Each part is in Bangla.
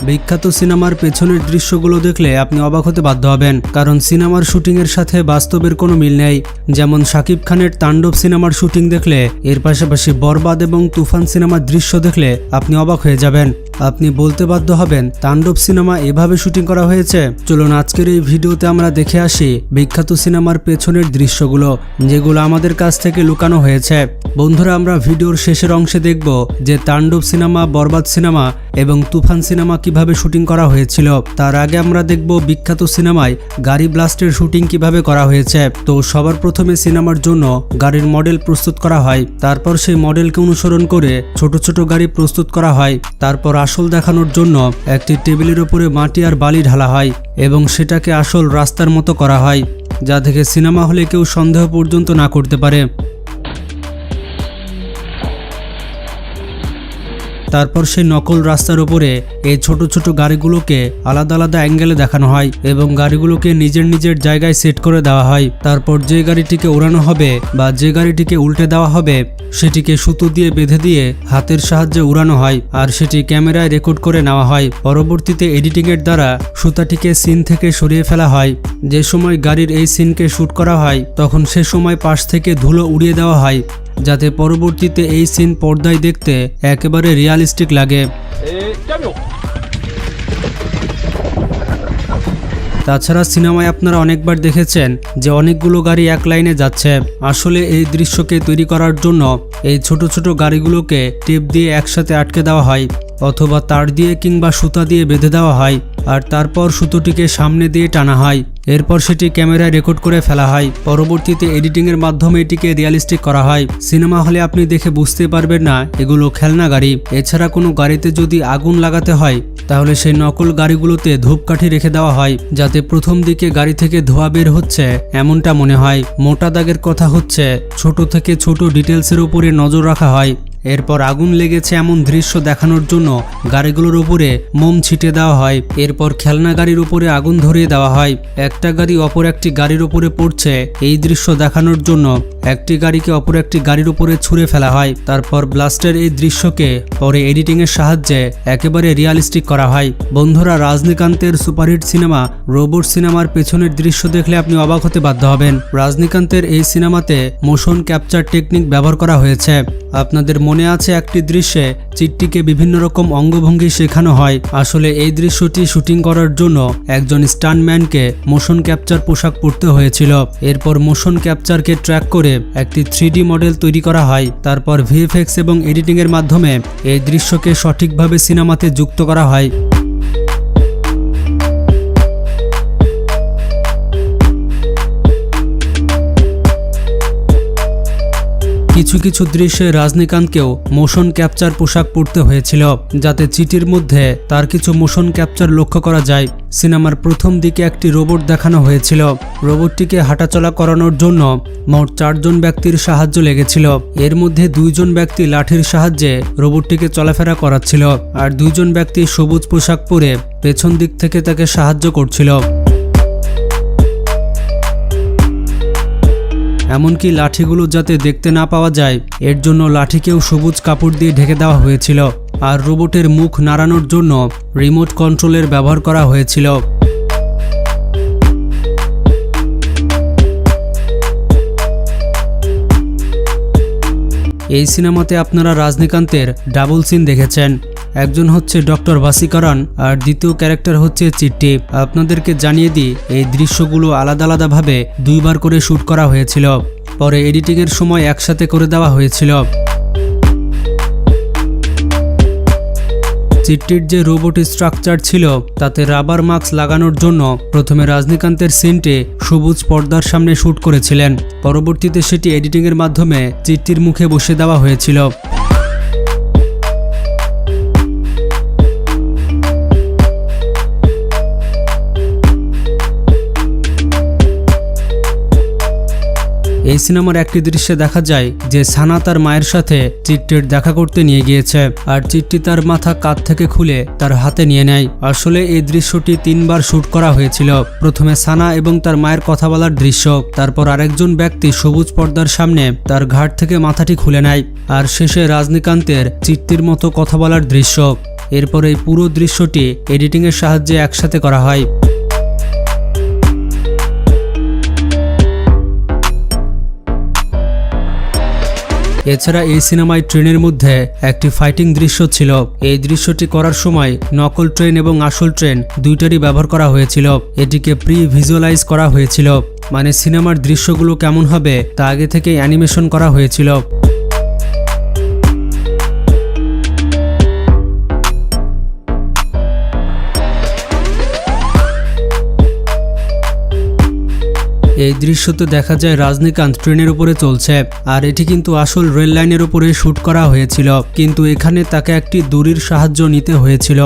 বিখ্যাত সিনেমার পেছনের দৃশ্যগুলো দেখলে আপনি অবাক হতে বাধ্য হবেন, কারণ সিনেমার শুটিংয়ের সাথে বাস্তবের কোনো মিল নেই। যেমন শাকিব খানের তাণ্ডব সিনেমার শুটিং দেখলে, এর পাশাপাশি বরবাদ এবং তুফান সিনেমার দৃশ্য দেখলে আপনি অবাক হয়ে যাবেন। আপনি বলতে বাধ্য হবেন তাণ্ডব সিনেমা এভাবে শুটিং করা হয়েছে। চলুন আজকের এই ভিডিওতে আমরা দেখে আসি বিখ্যাত সিনেমার পেছনের দৃশ্যগুলো, যেগুলো আমাদের কাছ থেকে লুকানো হয়েছে। বন্ধুরা, আমরা ভিডিওর শেষের অংশে দেখব যে তাণ্ডব সিনেমা, বরবাদ সিনেমা এবং তুফান সিনেমা কিভাবে শুটিং করা হয়েছিল। তার আগে আমরা দেখব বিখ্যাত সিনেমায় গাড়ি ব্লাস্টের শুটিং কিভাবে করা হয়েছে। তো সবার প্রথমে সিনেমার জন্য গাড়ির মডেল প্রস্তুত করা হয়, তারপর সেই মডেলকে অনুসরণ করে ছোট ছোট গাড়ি প্রস্তুত করা হয়। তারপর আসল দেখানোর জন্য একটি টেবিলের উপরে মাটি আর বালি ঢালা হয় এবং সেটাকে আসল রাস্তার মতো করা হয়, যা থেকে সিনেমা হলে কেউ সন্দেহ পর্যন্ত না করতে পারে। তারপর সেই নকল রাস্তার উপরে এই ছোট ছোট গাড়িগুলোকে আলাদা আলাদা অ্যাঙ্গেলে দেখানো হয় এবং গাড়িগুলোকে নিজের নিজের জায়গায় সেট করে দেওয়া হয়। তারপর যে গাড়িটিকে উড়ানো হবে বা যে গাড়িটিকে উল্টে দেওয়া হবে সেটিকে সুতো দিয়ে বেঁধে দিয়ে হাতের সাহায্যে উড়ানো হয় আর সেটি ক্যামেরায় রেকর্ড করে নেওয়া হয়। পরবর্তীতে এডিটিংয়ের দ্বারা সুতাটিকে সিন থেকে সরিয়ে ফেলা হয়। যে সময় গাড়ির এই সিনকে শ্যুট করা হয় তখন সে সময় পাশ থেকে ধুলো উড়িয়ে দেওয়া হয়, যাতে পরবর্তীতে এই সিন পর্দায় দেখতে একেবারে রিয়ালিস্টিক লাগে। তাছাড়া সিনেমায় আপনারা অনেকবার দেখেছেন যে অনেকগুলো গাড়ি এক লাইনে যাচ্ছে। আসলে এই দৃশ্যকে তৈরি করার জন্য এই ছোট ছোট গাড়িগুলোকে টেপ দিয়ে একসাথে আটকে দেওয়া হয় অথবা তার দিয়ে কিংবা সুতা দিয়ে বেঁধে দেওয়া হয় আর তারপর সুতোটিকে সামনে দিয়ে টানা হয়। এরপর সেটি ক্যামেরায় রেকর্ড করে ফেলা হয়। পরবর্তীতে এডিটিংয়ের মাধ্যমে এটিকে রিয়ালিস্টিক করা হয়। সিনেমা হলে আপনি দেখে বুঝতে পারবেন না এগুলো খেলনা গাড়ি। এছাড়া কোনো গাড়িতে যদি আগুন লাগাতে হয় তাহলে সেই নকল গাড়িগুলোতে ধূপকাঠি রেখে দেওয়া হয়, যাতে প্রথম দিকে গাড়ি থেকে ধোঁয়া বের হচ্ছে এমনটা মনে হয়। মোটা দাগের কথা হচ্ছে ছোট থেকে ছোট ডিটেলসের উপরে নজর রাখা হয়। এরপর আগুন লেগেছে এমন দৃশ্য দেখানোর জন্য গাড়িগুলোর উপরে মোম ছিটে দেওয়া হয়। এরপর খেলনা গাড়ির উপরে আগুন ধরিয়ে দেওয়া হয়। একটা গাড়ি অপর একটি গাড়ির উপরে পড়ছে এই দৃশ্য দেখানোর জন্য একটি গাড়িকে অপর একটি গাড়ির উপরে ছুঁড়ে ফেলা হয়। তারপর ব্লাস্টের এই দৃশ্যকে পরে এডিটিংয়ের সাহায্যে একেবারে রিয়ালিস্টিক করা হয়। বন্ধুরা, রজনীকান্তের সুপারহিট সিনেমা রোবট সিনেমার পেছনের দৃশ্য দেখলে আপনি অবাক হতে বাধ্য হবেন। রজনীকান্তের এই সিনেমাতে মোশন ক্যাপচার টেকনিক ব্যবহার করা হয়েছে। আপনাদের মনে আছে একটি দৃশ্যে চিট্টিকে বিভিন্ন রকম অঙ্গভঙ্গি শেখানো হয়। আসলে এই দৃশ্যটি শুটিং করার জন্য একজন স্টান্টম্যানকে মোশন ক্যাপচার পোশাক পরতে হয়েছিল। এরপর মোশন ক্যাপচারকে ট্র্যাক করে একটি 3D মডেল তৈরি করা হয়। তারপর ভিএফএক্স এবং এডিটিংয়ের মাধ্যমে এই দৃশ্যকে সঠিকভাবে সিনেমাতে যুক্ত করা হয়। কিছু কিছু দৃশ্যে রজনীকান্তকেও মোশন ক্যাপচার পোশাক পরতে হয়েছিল, যাতে চিঠির মধ্যে তার কিছু মোশন ক্যাপচার লক্ষ্য করা যায়। সিনেমার প্রথম দিকে একটি রোবট দেখানো হয়েছিল। রোবটটিকে হাঁটাচলা করানোর জন্য মোট 4 জন ব্যক্তির সাহায্য লেগেছিল। এর মধ্যে 2 জন ব্যক্তি লাঠির সাহায্যে রোবটটিকে চলাফেরা করাচ্ছিল আর 2 জন ব্যক্তি সবুজ পোশাক পরে পেছন দিক থেকে তাকে সাহায্য করছিল। এমনকি লাঠিগুলো যাতে দেখতে না পাওয়া যায় এর জন্য লাঠিকেও সবুজ কাপড় দিয়ে ঢেকে দেওয়া হয়েছিল আর রোবটের মুখ নাড়ানোর জন্য রিমোট কন্ট্রোলের ব্যবহার করা হয়েছিল। এই সিনেমাতে আপনারা রজনীকান্তের ডাবল সিন দেখেছেন। একজন হচ্ছে ডক্টর ভাসিকরণ আর দ্বিতীয় ক্যারেক্টার হচ্ছে চিট্টি। আপনাদেরকে জানিয়ে দিই, এই দৃশ্যগুলো আলাদা আলাদাভাবে 2 বার করে শ্যুট করা হয়েছিল, পরে এডিটিংয়ের সময় একসাথে করে দেওয়া হয়েছিল। চিট্টির যে রোবট স্ট্রাকচার ছিল তাতে রাবার মাস্ক লাগানোর জন্য প্রথমে রজনীকান্তের সিনটি সবুজ পর্দার সামনে শ্যুট করেছিলেন। পরবর্তীতে সেটি এডিটিংয়ের মাধ্যমে চিট্টির মুখে বসে দেওয়া হয়েছিল। এই সিনেমার একটি দৃশ্যে দেখা যায় যে সানা তার মায়ের সাথে চিট্টির দেখা করতে নিয়ে গিয়েছে, আর চিট্টি তার মাথা কাঁধ থেকে খুলে তার হাতে নিয়ে নেয়। আসলে এই দৃশ্যটি 3 বার শুট করা হয়েছিল। প্রথমে সানা এবং তার মায়ের কথা বলার দৃশ্য, তারপর আরেকজন ব্যক্তি সবুজ পর্দার সামনে তার ঘাট থেকে মাথাটি খুলে নেয়, আর শেষে রজনীকান্তের চিট্টির মতো কথা বলার দৃশ্য। এরপর এই পুরো দৃশ্যটি এডিটিংয়ের সাহায্যে একসাথে করা হয়। এছাড়া এই সিনেমায় ট্রেনের মধ্যে একটি ফাইটিং দৃশ্য ছিল। এই দৃশ্যটি করার সময় নকল ট্রেন এবং আসল ট্রেন দুইটারই ব্যবহার করা হয়েছিল। এটিকে প্রি ভিজুয়ালাইজ করা হয়েছিল, মানে সিনেমার দৃশ্যগুলো কেমন হবে তা আগে থেকে অ্যানিমেশন করা হয়েছিল। এই দৃশ্যতে দেখা যায় রজনীকান্ত ট্রেনের উপরে চলছে, আর এটি কিন্তু আসল রেল লাইনের উপরে শুট করা হয়েছিল, কিন্তু এখানে তাকে একটি দড়ির সাহায্য নিতে হয়েছিল।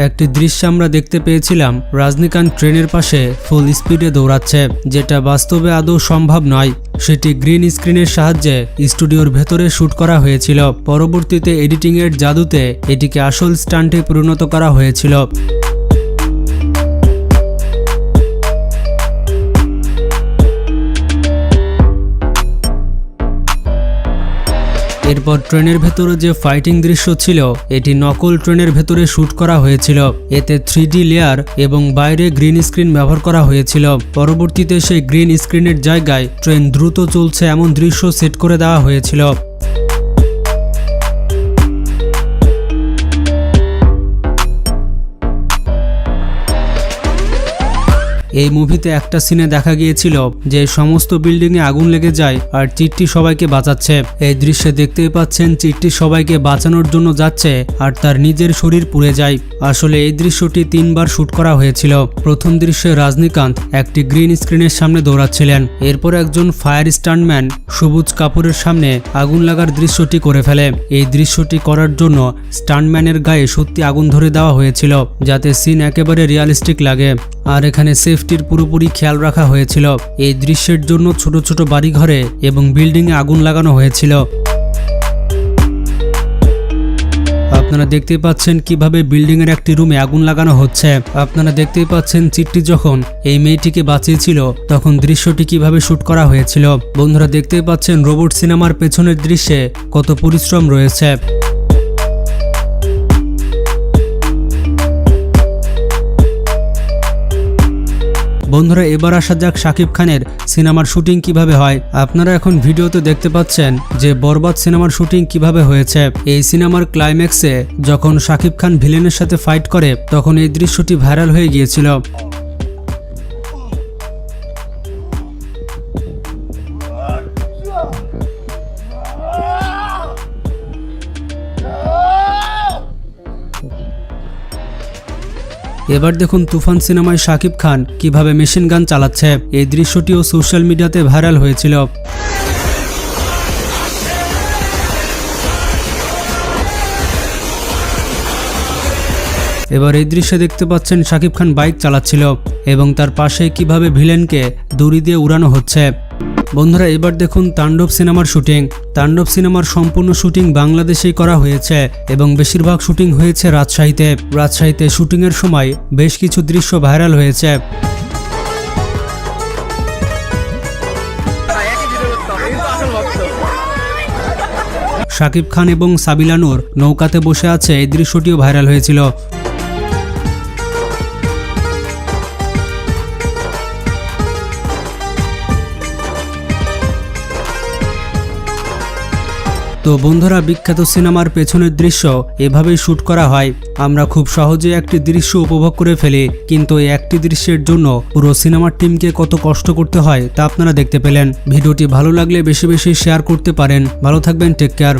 একটি দৃশ্য আমরা দেখতে পেয়েছিলাম রজনীকান্ত ট্রেনের পাশে ফুল স্পিডে দৌড়াচ্ছে, যেটা বাস্তবে আদৌ সম্ভব নয়। সেটি গ্রিন স্ক্রিনের সাহায্যে স্টুডিওর ভেতরে শুট করা হয়েছিল। পরবর্তীতে এডিটিংয়ের জাদুতে এটিকে আসল স্টান্টে পরিণত করা হয়েছিল। এরপর ট্রেনের ভেতরে যে ফাইটিং দৃশ্য ছিল এটি নকল ট্রেনের ভেতরে শুট করা হয়েছিল। এতে 3D লেয়ার এবং বাইরে গ্রিন স্ক্রিন ব্যবহার করা হয়েছিল। পরবর্তীতে সেই গ্রিন স্ক্রিনের জায়গায় ট্রেন দ্রুত চলছে এমন দৃশ্য সেট করে দেওয়া হয়েছিল। এই মুভিতে একটা সিনে দেখা গিয়েছিল যে সমস্ত বিল্ডিংয়ে আগুন লেগে যায় আর চিট্টি সবাইকে বাঁচাচ্ছে। এই দৃশ্যে দেখতেই পাচ্ছেন চিট্টি সবাইকে বাঁচানোর জন্য যাচ্ছে আর তার নিজের শরীর পুড়ে যায়। আসলে এই দৃশ্যটি 3 বার শুট করা হয়েছিল। প্রথম দৃশ্যে রজনীকান্ত একটি গ্রিন স্ক্রিনের সামনে দৌড়াচ্ছিলেন, এরপর একজন ফায়ার স্টান্টম্যান সবুজ কাপড়ের সামনে আগুন লাগার দৃশ্যটি করে ফেলে। এই দৃশ্যটি করার জন্য স্টান্টম্যানের গায়ে সত্যি আগুন ধরে দেওয়া হয়েছিল, যাতে সিন একেবারে রিয়ালিস্টিক লাগে। আর এখানে সেফটির পুরোপুরি খেয়াল রাখা হয়েছিল। এই দৃশ্যের জন্য ছোট ছোট বাড়িঘরে এবং বিল্ডিংয়ে আগুন লাগানো হয়েছিল। আপনারা দেখতেই পাচ্ছেন কিভাবে বিল্ডিং এর একটি রুমে আগুন লাগানো হচ্ছে। আপনারা দেখতেই পাচ্ছেন চিট্টি যখন এই মেয়েটিকে বাঁচিয়েছিল তখন দৃশ্যটি কিভাবে শুট করা হয়েছিল। বন্ধুরা দেখতেই পাচ্ছেন রোবট সিনেমার পেছনের দৃশ্যে কত পরিশ্রম রয়েছে। বন্ধুরা এবার আসা যাক শাকিব খানের সিনেমার শুটিং কিভাবে হয়। আপনারা এখন ভিডিওতে দেখতে পাচ্ছেন যে বরবাদ সিনেমার শুটিং কিভাবে হয়েছে। এই সিনেমার ক্লাইম্যাক্সে যখন শাকিব খান ভিলেনের সাথে ফাইট করে তখন এই দৃশ্যটি ভাইরাল হয়ে গিয়েছিল। এবার দেখুন তুফান সিনেমায় শাকিব খান কিভাবে মেশিন গান চালাচ্ছে। এই দৃশ্যটিও সোশ্যাল মিডিয়াতে ভাইরাল হয়েছিল। এবার এই দৃশ্যে দেখতে পাচ্ছেন শাকিব খান বাইক চালাচ্ছিল এবং তার পাশে কিভাবে ভিলেনকে দড়ি দিয়ে উড়ানো হচ্ছে। বন্ধুরা এবার দেখুন তাণ্ডব সিনেমার শুটিং। তাণ্ডব সিনেমার সম্পূর্ণ শুটিং বাংলাদেশেই করা হয়েছে এবং বেশিরভাগ শুটিং হয়েছে রাজশাহীতে। রাজশাহীতে শুটিংয়ের সময় বেশ কিছু দৃশ্য ভাইরাল হয়েছে। শাকিব খান এবং সাবিলা নূর নৌকাতে বসে আছে, এই দৃশ্যটিও ভাইরাল হয়েছিল। তো বন্ধুরা বিখ্যাত সিনেমার পেছনের দৃশ্য এভাবেই শুট করা হয়। আমরা খুব সহজে একটি দৃশ্য উপভোগ করে ফেলি, কিন্তু এই একটি দৃশ্যের জন্য পুরো সিনেমার টিমকে কত কষ্ট করতে হয় তা আপনারা দেখতে পেলেন। ভিডিওটি ভালো লাগলে বেশি বেশি শেয়ার করতে পারেন। ভালো থাকবেন, টেক কেয়ার।